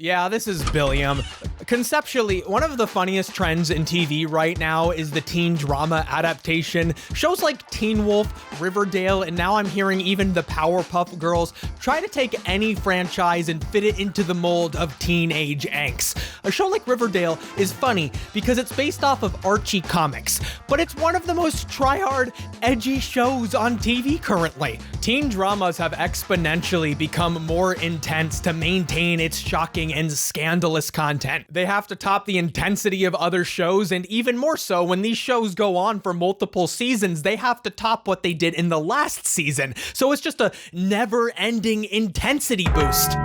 Yeah, this is Billiam. Conceptually, one of the funniest trends in TV right now is the teen drama adaptation. Shows like Teen Wolf, Riverdale, and now I'm hearing even the Powerpuff Girls try to take any franchise and fit it into the mold of teenage angst. A show like Riverdale is funny because it's based off of Archie comics, but it's one of the most try-hard, edgy shows on TV currently. Teen dramas have exponentially become more intense to maintain its shocking and scandalous content. They have to top the intensity of other shows, and even more so when these shows go on for multiple seasons, they have to top what they did in the last season. So it's just a never-ending intensity boost.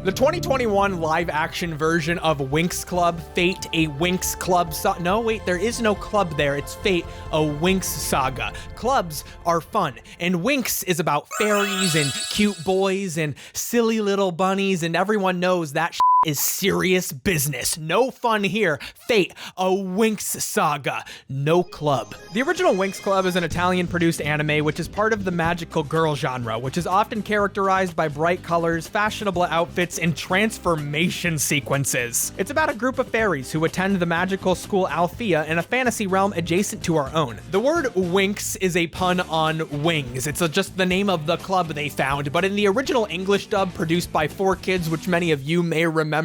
The 2021 live-action version of Winx Club, Fate, a Winx Club no, wait, there is no club there, it's Fate, a Winx saga. Clubs are fun, and Winx is about fairies and cute boys and silly little bunnies, and everyone knows that is serious business. No fun here. Fate, a Winx saga. No club. The original Winx Club is an Italian-produced anime which is part of the magical girl genre, which is often characterized by bright colors, fashionable outfits, and transformation sequences. It's about a group of fairies who attend the magical school Althea in a fantasy realm adjacent to our own. The word Winx is a pun on wings. It's just the name of the club they found, but in the original English dub produced by 4Kids, which many of you may remember,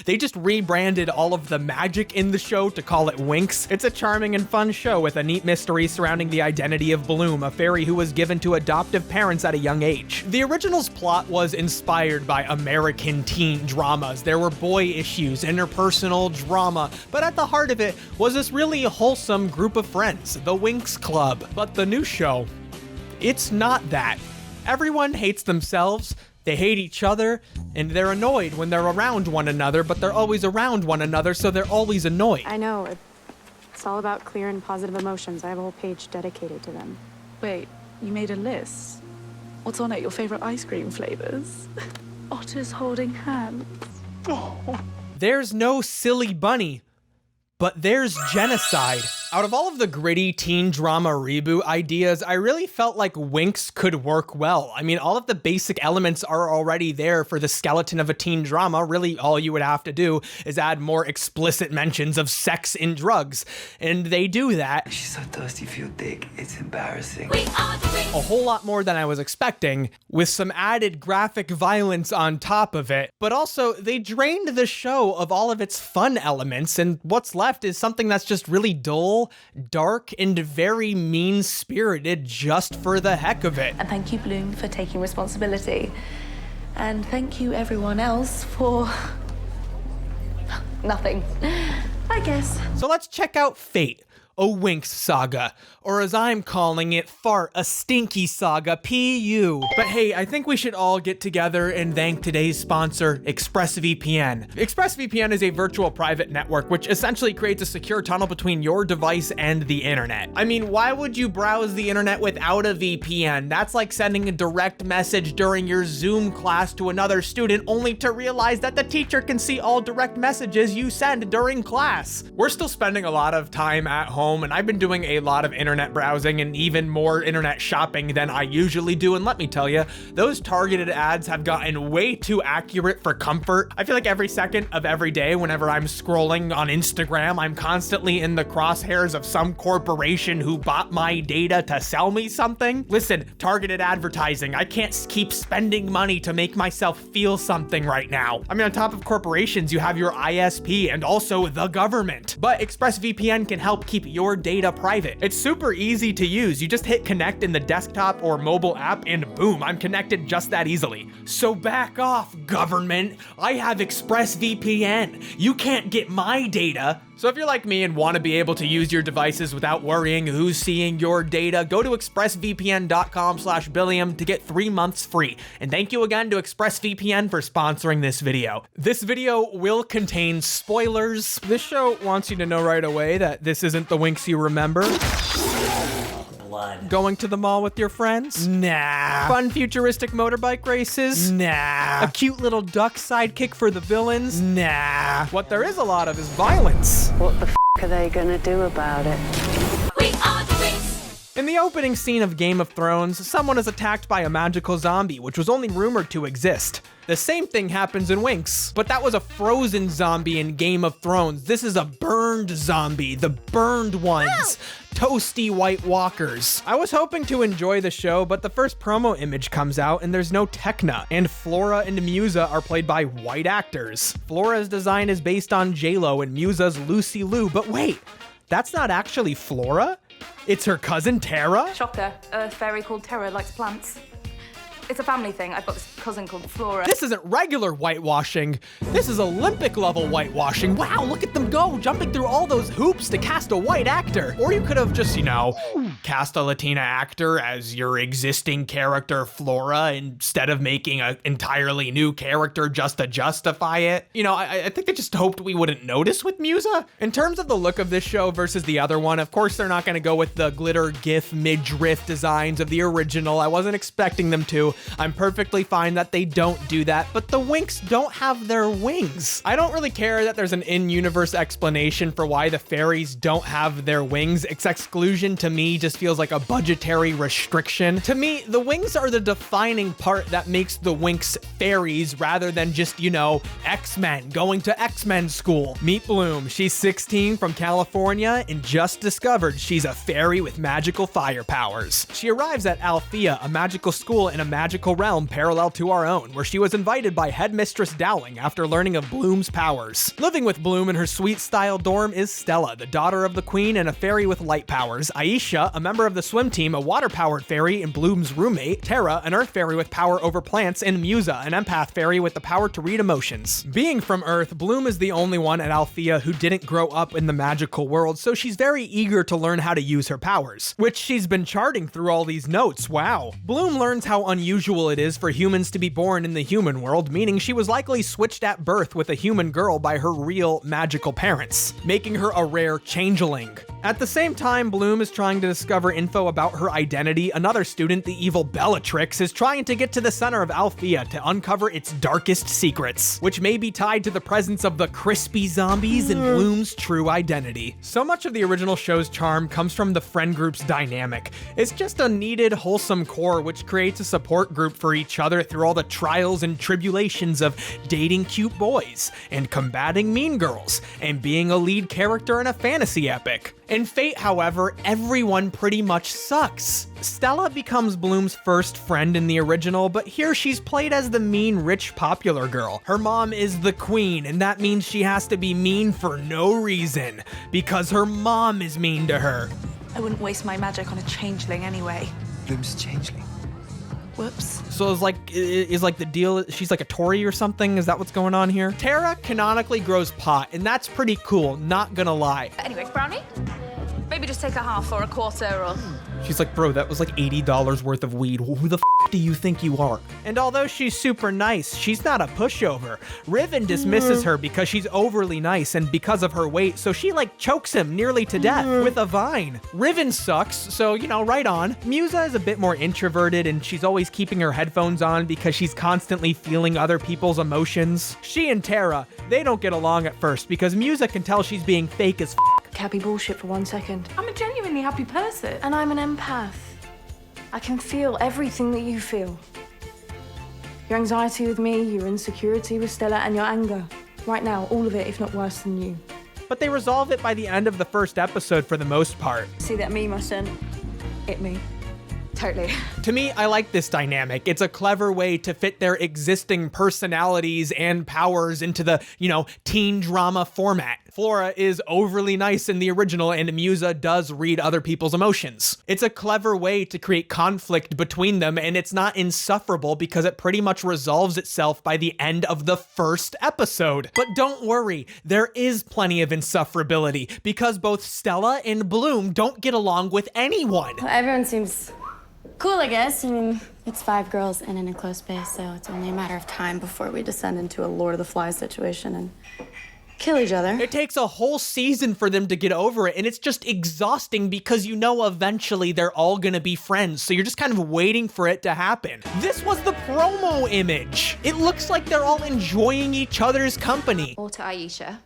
they just rebranded all of the magic in the show to call it Winx. It's a charming and fun show with a neat mystery surrounding the identity of Bloom, a fairy who was given to adoptive parents at a young age. The original's plot was inspired by American teen dramas. There were boy issues, interpersonal drama, but at the heart of it was this really wholesome group of friends, the Winx Club. But the new show, it's not that. Everyone hates themselves, they hate each other, and they're annoyed when they're around one another, but they're always around one another, so they're always annoyed. I know. It's all about clear and positive emotions. I have a whole page dedicated to them. Wait, you made a list? What's on it? Your favorite ice cream flavors? Otters holding hands. There's no silly bunny, but there's genocide. Out of all of the gritty teen drama reboot ideas, I really felt like Winx could work well. I mean, all of the basic elements are already there for the skeleton of a teen drama. Really, all you would have to do is add more explicit mentions of sex and drugs. And they do that. She's so thirsty for your dick, it's embarrassing. A whole lot more than I was expecting, with some added graphic violence on top of it. But also, they drained the show of all of its fun elements, and what's left is something that's just really dull, dark, and very mean-spirited just for the heck of it. And thank you, Bloom, for taking responsibility. And thank you, everyone else, for nothing, I guess. So let's check out Fate, a Winx saga, or as I'm calling it, Fart, a stinky saga, PU. But hey, I think we should all get together and thank today's sponsor, ExpressVPN. ExpressVPN is a virtual private network which essentially creates a secure tunnel between your device and the internet. I mean, why would you browse the internet without a VPN? That's like sending a direct message during your Zoom class to another student only to realize that the teacher can see all direct messages you send during class. We're still spending a lot of time at home, and I've been doing a lot of internet browsing and even more internet shopping than I usually do, and let me tell you, those targeted ads have gotten way too accurate for comfort. I feel like every second of every day whenever I'm scrolling on Instagram, I'm constantly in the crosshairs of some corporation who bought my data to sell me something. Listen, targeted advertising, I can't keep spending money to make myself feel something right now. I mean, on top of corporations, you have your ISP and also the government. But ExpressVPN can help keep your data private. It's super easy to use. You just hit connect in the desktop or mobile app and boom, I'm connected just that easily. So back off, government. I have ExpressVPN. You can't get my data. So if you're like me and want to be able to use your devices without worrying who's seeing your data, go to expressvpn.com/Billiam to get 3 months free. And thank you again to ExpressVPN for sponsoring this video. This video will contain spoilers. This show wants you to know right away that this isn't the Winx you remember. Blood. Going to the mall with your friends? Nah. Fun futuristic motorbike races? Nah. A cute little duck sidekick for the villains? Nah. What there is a lot of is violence. What the f are they gonna do about it? We are the Winx. In the opening scene of Game of Thrones, someone is attacked by a magical zombie, which was only rumored to exist. The same thing happens in Winx, but that was a frozen zombie in Game of Thrones. This is a burned zombie, the burned ones. Toasty White Walkers. I was hoping to enjoy the show, but the first promo image comes out and there's no Tecna, and Flora and Musa are played by white actors. Flora's design is based on J-Lo and Musa's Lucy Liu, but wait, that's not actually Flora? It's her cousin Tara? Shocker, a fairy called Tara likes plants. It's a family thing. I've got this cousin called Flora. This isn't regular whitewashing. This is Olympic level whitewashing. Wow, look at them go, jumping through all those hoops to cast a white actor. Or you could have just, you know, cast a Latina actor as your existing character Flora instead of making an entirely new character just to justify it. You know, I think they just hoped we wouldn't notice with Musa. In terms of the look of this show versus the other one, of course they're not gonna go with the glitter GIF midriff designs of the original. I wasn't expecting them to. I'm perfectly fine that they don't do that, but the Winx don't have their wings. I don't really care that there's an in-universe explanation for why the fairies don't have their wings. Its exclusion to me just feels like a budgetary restriction. To me, the wings are the defining part that makes the Winx fairies rather than just, you know, X-Men, going to X-Men school. Meet Bloom. She's 16 from California and just discovered she's a fairy with magical fire powers. She arrives at Althea, a magical school in a magical realm parallel to our own, where she was invited by Headmistress Dowling after learning of Bloom's powers. Living with Bloom in her suite-style dorm is Stella, the daughter of the queen and a fairy with light powers, Aisha, a member of the swim team, a water-powered fairy and Bloom's roommate, Tara, an earth fairy with power over plants, and Musa, an empath fairy with the power to read emotions. Being from Earth, Bloom is the only one at Althea who didn't grow up in the magical world, so she's very eager to learn how to use her powers, which she's been charting through all these notes. Wow. Bloom learns how unusual it is for humans to be born in the human world, meaning she was likely switched at birth with a human girl by her real magical parents, making her a rare changeling. At the same time Bloom is trying to discover info about her identity, another student, the evil Bellatrix, is trying to get to the center of Althea to uncover its darkest secrets, which may be tied to the presence of the crispy zombies and Bloom's true identity. So much of the original show's charm comes from the friend group's dynamic. It's just a needed, wholesome core which creates a support group for each other through all the trials and tribulations of dating cute boys, and combating mean girls, and being a lead character in a fantasy epic. In Fate, however, everyone pretty much sucks. Stella becomes Bloom's first friend in the original, but here she's played as the mean, rich, popular girl. Her mom is the queen, and that means she has to be mean for no reason, because her mom is mean to her. I wouldn't waste my magic on a changeling anyway. Bloom's changeling. Whoops. So is like the deal, she's like a Tory or something? Is that what's going on here? Tara canonically grows pot, and that's pretty cool, not gonna lie. Anyway, brownie? Maybe just take a half or a quarter or... She's like, bro, that was like $80 worth of weed. Who the do you think you are? And although she's super nice, she's not a pushover. Riven dismisses her because she's overly nice and because of her weight, so she like chokes him nearly to death with a vine. Riven sucks, so you know, right on. Musa is a bit more introverted and she's always keeping her headphones on because she's constantly feeling other people's emotions. She and Tara, they don't get along at first because Musa can tell she's being fake as Cappy bullshit for 1 second. I'm a genuinely happy person. And I'm an empath. I can feel everything that you feel. Your anxiety with me, your insecurity with Stella, and your anger. Right now, all of it, if not worse than you. but they resolve it by the end of the first episode for the most part. See that meme I sent? It me. Totally. To me, I like this dynamic. It's a clever way to fit their existing personalities and powers into the, teen drama format. Flora is overly nice in the original, and Musa does read other people's emotions. It's a clever way to create conflict between them, and it's not insufferable because it pretty much resolves itself by the end of the first episode. But don't worry, there is plenty of insufferability because both Stella and Bloom don't get along with anyone. Well, everyone seems cool, I guess. I mean, it's 5 girls in an enclosed space, so it's only a matter of time before we descend into a Lord of the Flies situation and kill each other. It takes a whole season for them to get over it, and it's just exhausting because eventually they're all gonna be friends, so you're just kind of waiting for it to happen. This was the promo image. It looks like they're all enjoying each other's company. Or to Aisha.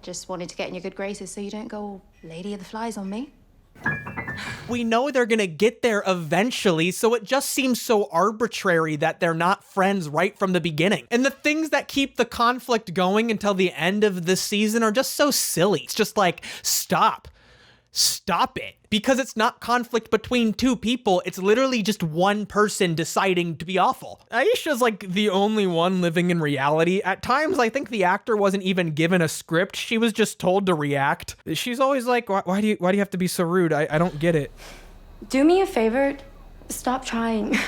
Just wanted to get in your good graces so you don't go all Lady of the Flies on me. We know they're gonna get there eventually, so it just seems so arbitrary that they're not friends right from the beginning. And the things that keep the conflict going until the end of the season are just so silly. It's just like, stop it. Because it's not conflict between two people, it's literally just one person deciding to be awful. Aisha's like the only one living in reality. At times, I think the actor wasn't even given a script. She was just told to react. She's always like, why do you have to be so rude? I don't get it. Do me a favor, stop trying.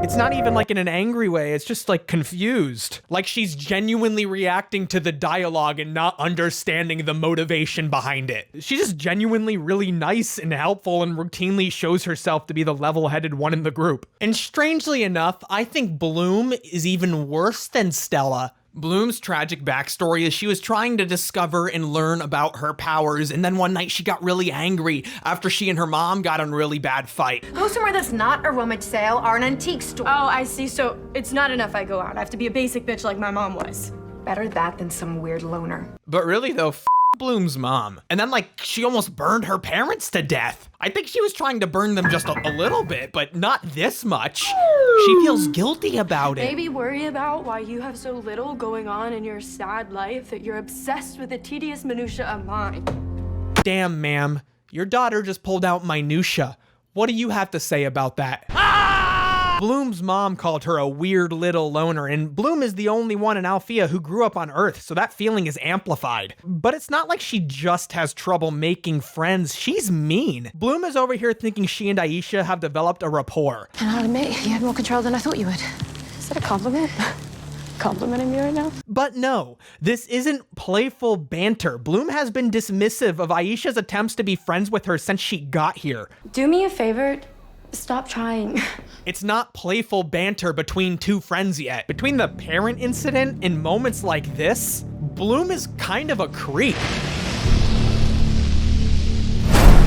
It's not even like in an angry way. It's just like confused. Like she's genuinely reacting to the dialogue and not understanding the motivation behind it. She's just genuinely really nice and helpful and routinely shows herself to be the level-headed one in the group. And strangely enough, I think Bloom is even worse than Stella. Bloom's tragic backstory is she was trying to discover and learn about her powers, and then one night she got really angry after she and her mom got in a really bad fight. Go somewhere that's not a rummage sale or an antique store. Oh, I see. So it's not enough I go out. I have to be a basic bitch like my mom was. Better that than some weird loner. But really though, Bloom's mom. And then like she almost burned her parents to death. I think she was trying to burn them just a little bit, but not this much. She feels guilty about it. Maybe worry about why you have so little going on in your sad life that you're obsessed with the tedious minutia of mine. Damn, ma'am. Your daughter just pulled out minutia. What do you have to say about that? Bloom's mom called her a weird little loner, and Bloom is the only one in Althea who grew up on Earth, so that feeling is amplified. But it's not like she just has trouble making friends. She's mean. Bloom is over here thinking she and Aisha have developed a rapport. And I'll admit, you had more control than I thought you would. Is that a compliment? Complimenting me right now? But no, this isn't playful banter. Bloom has been dismissive of Aisha's attempts to be friends with her since she got here. Do me a favor, stop trying. It's not playful banter between two friends yet. Between the parent incident and moments like this, Bloom is kind of a creep.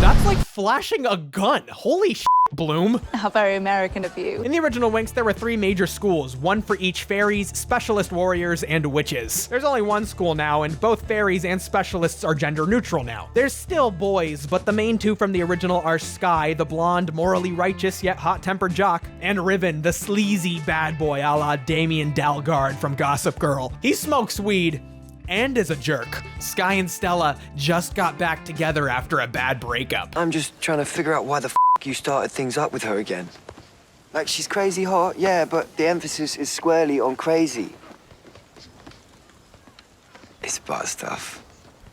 That's like flashing a gun. Holy shit, Bloom. How very American of you. In the original Winx, there were 3 major schools, one for each fairies, specialist warriors, and witches. There's only one school now, and both fairies and specialists are gender neutral now. There's still boys, but the main 2 from the original are Sky, the blonde, morally righteous yet hot-tempered jock, and Riven, the sleazy bad boy a la Damien Dalgard from Gossip Girl. He smokes weed and is a jerk. Sky and Stella just got back together after a bad breakup. I'm just trying to figure out why the you started things up with her again. Like, she's crazy hot, yeah, but the emphasis is squarely on crazy. It's butt stuff.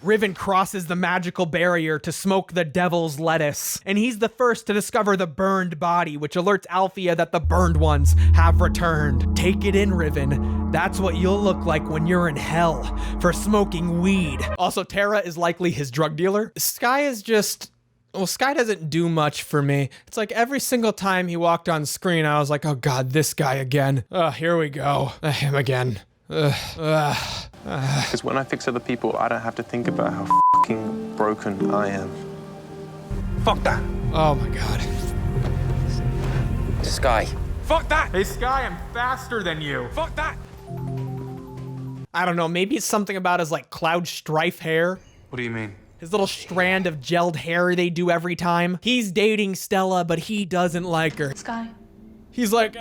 Riven crosses the magical barrier to smoke the devil's lettuce, and he's the first to discover the burned body, which alerts Althea that the burned ones have returned. Take it in, Riven. That's what you'll look like when you're in hell for smoking weed. Also, Tara is likely his drug dealer. Sky is just... Well, Sky doesn't do much for me. It's like every single time he walked on screen, I was like, oh God, this guy again. Here we go. Him again. Because when I fix other people, I don't have to think about how fucking broken I am. Fuck that. Oh my God. Sky. Fuck that. Hey Sky, I'm faster than you. Fuck that. I don't know, maybe it's something about his like cloud strife hair. What do you mean? His little strand of gelled hair they do every time. He's dating Stella, but he doesn't like her. Sky. He's like,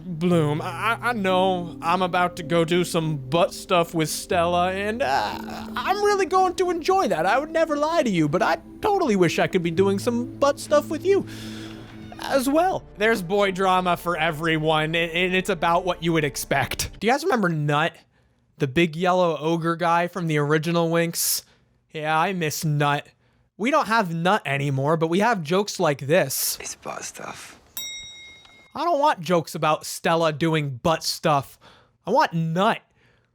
Bloom, I know I'm about to go do some butt stuff with Stella, and I'm really going to enjoy that. I would never lie to you, but I totally wish I could be doing some butt stuff with you as well. There's boy drama for everyone, and it's about what you would expect. Do you guys remember Nut? The big yellow ogre guy from the original Winx? Yeah, I miss Nut. We don't have Nut anymore, but we have jokes like this. It's butt stuff. I don't want jokes about Stella doing butt stuff. I want Nut.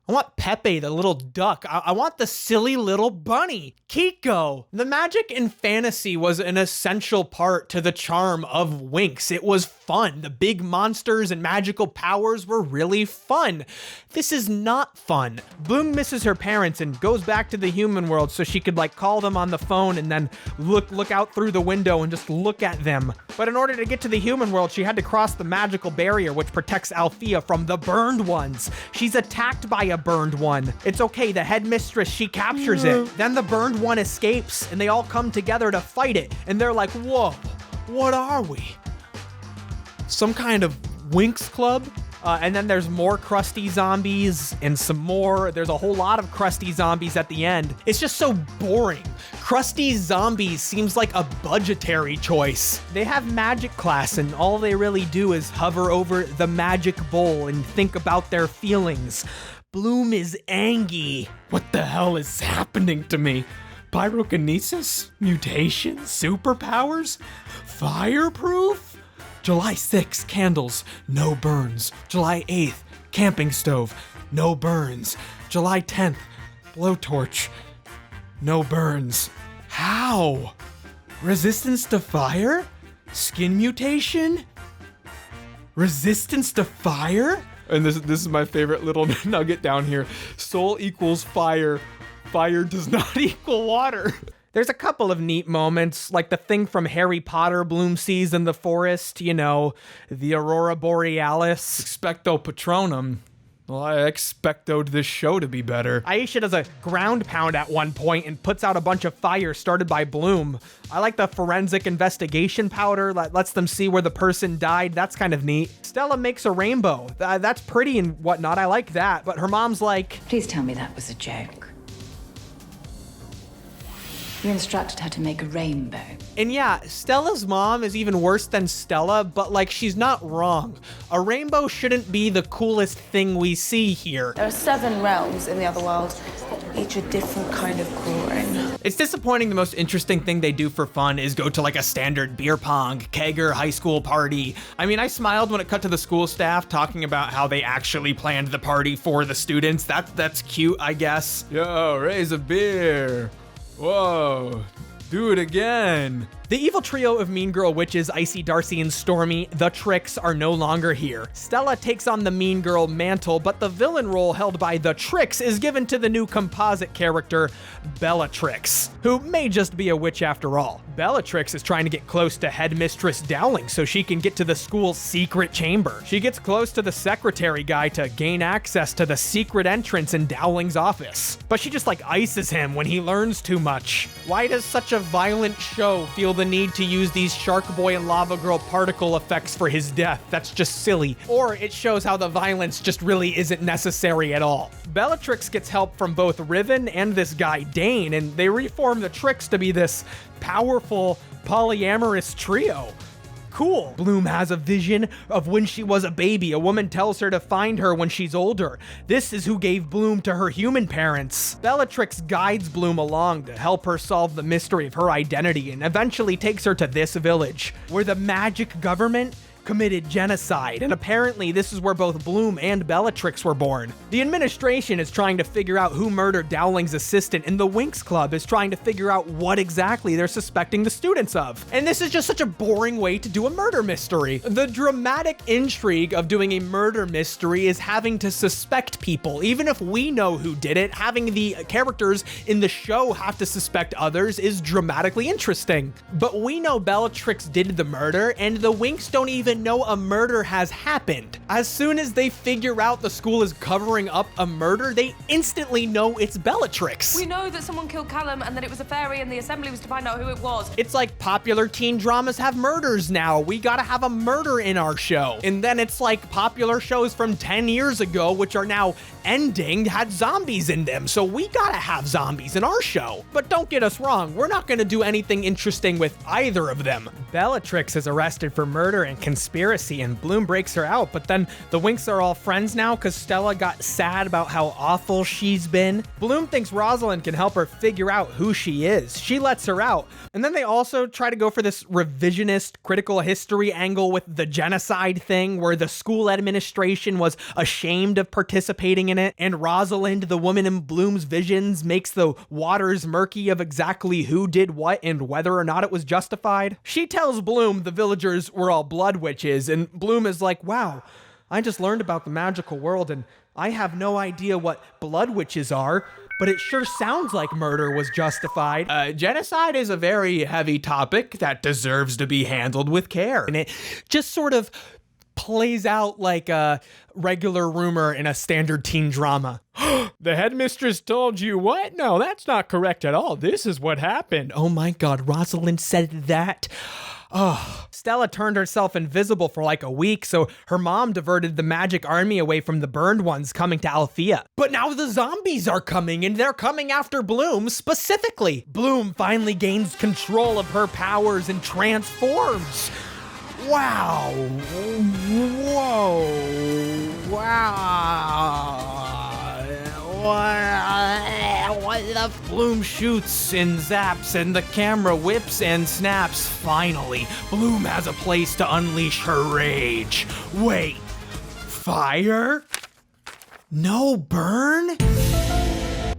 I want Pepe, the little duck. I want the silly little bunny, Kiko. The magic and fantasy was an essential part to the charm of Winx. It was fun. The big monsters and magical powers were really fun. This is not fun. Bloom misses her parents and goes back to the human world so she could like call them on the phone and then look out through the window and just look at them. But in order to get to the human world, she had to cross the magical barrier which protects Althea from the burned ones. She's attacked by a burned one. It's okay, the headmistress, she captures it. Then the burned one escapes, and they all come together to fight it. And they're like, whoa, what are we? Some kind of Winx Club? And then there's more crusty zombies and some more. There's a whole lot of crusty zombies at the end. It's just so boring. Crusty zombies seems like a budgetary choice. They have magic class and all they really do is hover over the magic bowl and think about their feelings. Bloom is angry. What the hell is happening to me? Pyrokinesis? Mutations? Superpowers? Fireproof? July 6th, candles, no burns. July 8th, camping stove, no burns. July 10th, blowtorch, no burns. How? Resistance to fire? Skin mutation? Resistance to fire? And this is my favorite little nugget down here. Soul equals fire. Fire does not equal water. There's a couple of neat moments, like the thing from Harry Potter Bloom sees in the forest, you know, the Aurora Borealis. Expecto Patronum. Well, I expectoed this show to be better. Aisha does a ground pound at one point and puts out a bunch of fire started by Bloom. I like the forensic investigation powder that lets them see where the person died. That's kind of neat. Stella makes a rainbow. That's pretty and whatnot. I like that. But her mom's like, please tell me that was a joke. You instructed her to make a rainbow. And yeah, Stella's mom is even worse than Stella, but like, she's not wrong. A rainbow shouldn't be the coolest thing we see here. There are 7 realms in the other world, each a different kind of glory. It's disappointing the most interesting thing they do for fun is go to like a standard beer pong, kegger, high school party. I mean, I smiled when it cut to the school staff talking about how they actually planned the party for the students. That's cute, I guess. Yo, raise a beer. Whoa, do it again. The evil trio of mean girl witches, Icy, Darcy, and Stormy, the Tricks, are no longer here. Stella takes on the mean girl mantle, but the villain role held by the Tricks is given to the new composite character, Bellatrix, who may just be a witch after all. Bellatrix is trying to get close to Headmistress Dowling so she can get to the school's secret chamber. She gets close to the secretary guy to gain access to the secret entrance in Dowling's office. But she just like ices him when he learns too much. Why does such a violent show feel the need to use these Shark Boy and Lava Girl particle effects for his death? That's just silly. Or it shows how the violence just really isn't necessary at all. Bellatrix gets help from both Riven and this guy Dane, and they reform the Tricks to be this powerful polyamorous trio. Cool. Bloom has a vision of when she was a baby. A woman tells her to find her when she's older. This is who gave Bloom to her human parents. Bellatrix guides Bloom along to help her solve the mystery of her identity and eventually takes her to this village, where the magic government committed genocide, and apparently this is where both Bloom and Bellatrix were born. The administration is trying to figure out who murdered Dowling's assistant, and the Winx Club is trying to figure out what exactly they're suspecting the students of. And this is just such a boring way to do a murder mystery. The dramatic intrigue of doing a murder mystery is having to suspect people. Even if we know who did it, having the characters in the show have to suspect others is dramatically interesting. But we know Bellatrix did the murder, and the Winx don't even know a murder has happened. As soon as they figure out the school is covering up a murder, they instantly know it's Bellatrix. We know that someone killed Callum and that it was a fairy and the assembly was to find out who it was. It's like popular teen dramas have murders now. We gotta have a murder in our show. And then it's like popular shows from 10 years ago, which are now ending, had zombies in them. So we gotta have zombies in our show. But don't get us wrong, we're not gonna do anything interesting with either of them. Bellatrix is arrested for murder and conspiracy, and Bloom breaks her out, but then the Winx are all friends now because Stella got sad about how awful she's been. Bloom thinks Rosalind can help her figure out who she is. She lets her out. And then they also try to go for this revisionist critical history angle with the genocide thing, where the school administration was ashamed of participating in it, and Rosalind, the woman in Bloom's visions, makes the waters murky of exactly who did what and whether or not it was justified. She tells Bloom the villagers were all blood witches, and Bloom is like, wow, I just learned about the magical world and I have no idea what blood witches are. but it sure sounds like murder was justified. Genocide is a very heavy topic that deserves to be handled with care. And it just sort of plays out like a regular rumor in a standard teen drama. The headmistress told you what? No, that's not correct at all. This is what happened. Oh my God, Rosalind said that. Oh, Stella turned herself invisible for like a week, so her mom diverted the magic army away from the burned ones coming to Althea. But now the zombies are coming, and they're coming after Bloom specifically. Bloom finally gains control of her powers and transforms. Wow. Whoa. Wow. What the Bloom shoots and zaps and the camera whips and snaps. Finally, Bloom has a place to unleash her rage. Wait, fire? No burn?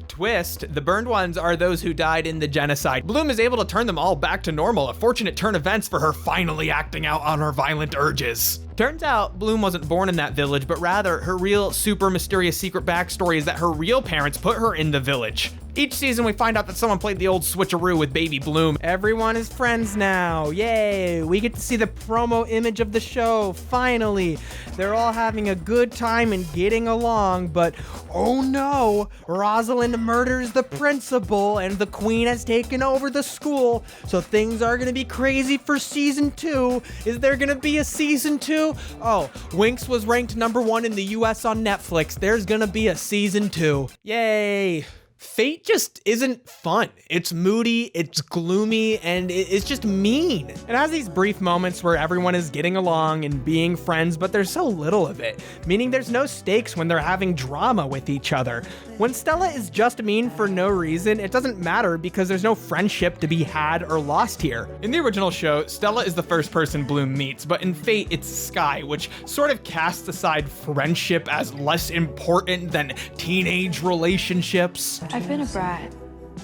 Twist, the burned ones are those who died in the genocide. Bloom is able to turn them all back to normal, a fortunate turn of events for her finally acting out on her violent urges. Turns out Bloom wasn't born in that village, but rather her real super mysterious secret backstory is that her real parents put her in the village. Each season we find out that someone played the old switcheroo with baby Bloom. Everyone is friends now, yay! We get to see the promo image of the show, finally. They're all having a good time and getting along, but oh no, Rosalind murders the principal and the queen has taken over the school, so things are gonna be crazy for season 2. Is there gonna be a season 2? Oh, Winx was ranked #1 in the US on Netflix. There's gonna be a season 2. Yay. Fate just isn't fun. It's moody, it's gloomy, and it's just mean. It has these brief moments where everyone is getting along and being friends, but there's so little of it, meaning there's no stakes when they're having drama with each other. When Stella is just mean for no reason, it doesn't matter because there's no friendship to be had or lost here. In the original show, Stella is the first person Bloom meets, but in Fate, it's Sky, which sort of casts aside friendship as less important than teenage relationships. I've been a brat.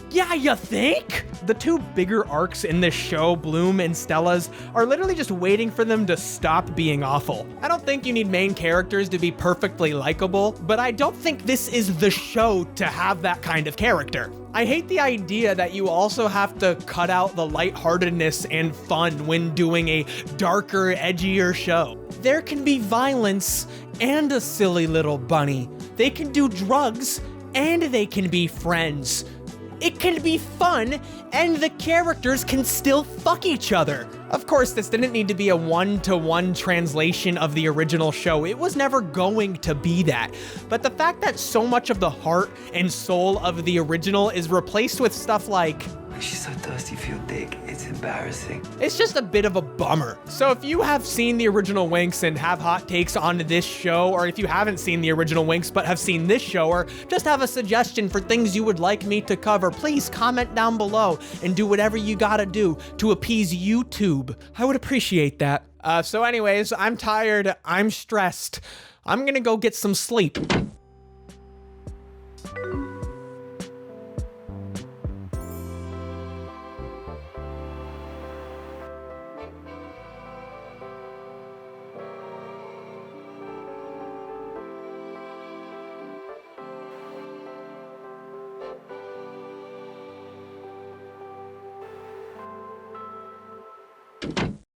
Yeah, you think? The two bigger arcs in this show, Bloom and Stella's, are literally just waiting for them to stop being awful. I don't think you need main characters to be perfectly likable, but I don't think this is the show to have that kind of character. I hate the idea that you also have to cut out the lightheartedness and fun when doing a darker, edgier show. There can be violence and a silly little bunny. They can do drugs and they can be friends. It can be fun, and the characters can still fuck each other. Of course, this didn't need to be a one-to-one translation of the original show. It was never going to be that. But the fact that so much of the heart and soul of the original is replaced with stuff like, she's so thirsty for your dick, it's embarrassing. It's just a bit of a bummer. So if you have seen the original Winx and have hot takes on this show, or if you haven't seen the original Winx but have seen this show, or just have a suggestion for things you would like me to cover, please comment down below and do whatever you gotta do to appease YouTube. I would appreciate that. So anyways, I'm tired, I'm stressed. I'm gonna go get some sleep.